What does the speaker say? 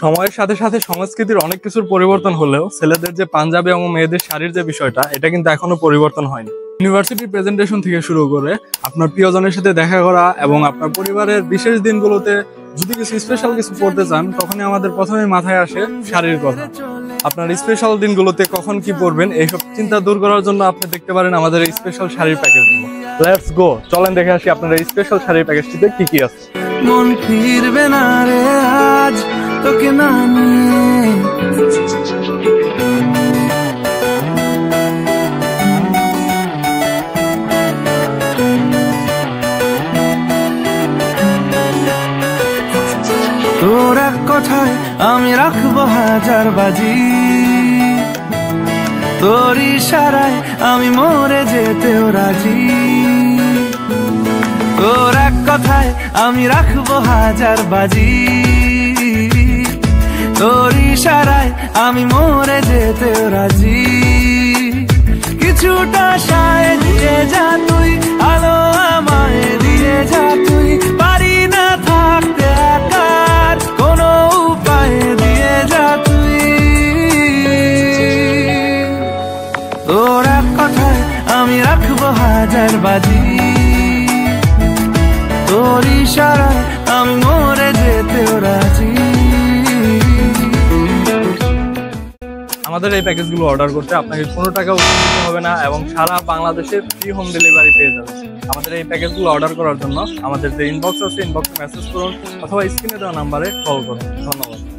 সময়ের সাথে সাথে সংস্কৃতির অনেক কিছুর পরিবর্তন হলেও ছেলেদের যে পাঞ্জাবি এবং মেয়েদের শাড়ির যে বিষয়টা, এটা কিন্তু এখনো পরিবর্তন হয়নি। ইউনিভার্সিটি প্রেজেন্টেশন থেকে শুরু করে আপনার প্রিয়জনের সাথে দেখা করা এবং আপনার পরিবারের বিশেষ দিনগুলোতে যদি কিছু স্পেশাল কিছু পড়তে চান, তখনই আমাদের প্রথমে মাথায় আসে শাড়ির কথা। আপনার স্পেশাল দিনগুলোতে কখন কি পরবেন এইসব চিন্তা দূর করার জন্য আপনি দেখতে পারেন আমাদের এই স্পেশাল শাড়ির প্যাকেজগুলো। লেটস গো, চলেন দেখে আসি আপনার এই স্পেশাল শাড়ির প্যাকেজটিতে কি কি আছে। মন ফিরবে না রে আজ তোকে না নিয়ে, তোর এক কথায় আমি রাখবো হাজার বাজি, তোর ইশারায় আমি মরে যেতেও রাজি। তোর এক কথায় আমি রাখবো হাজার বাজি, তোর ইশারায় আমি মরে যেতেও রাজি। কিছুটা সায় দিয়ে যা তুই, আলো আমায় দিয়ে যা তুই, পারি না থাকতে একার কোনো উপায় দিয়ে যা তুই। তোর এক কথায় আমি রাখবো হাজার বাজি, তোর ইশারায় আমি মরে যেতেও রাজি। আমাদের এই প্যাকেজগুলো অর্ডার করতে আপনাকে কোনো টাকা দিতে হবে না এবং সারা বাংলাদেশে ফ্রি হোম ডেলিভারি পেয়ে যাবেন। আমাদের এই প্যাকেজগুলো অর্ডার করার জন্য আমাদের যে ইনবক্স আছে, ইনবক্সে মেসেজ করুন অথবা স্ক্রিনে দেওয়া নাম্বারে কল করুন। ধন্যবাদ।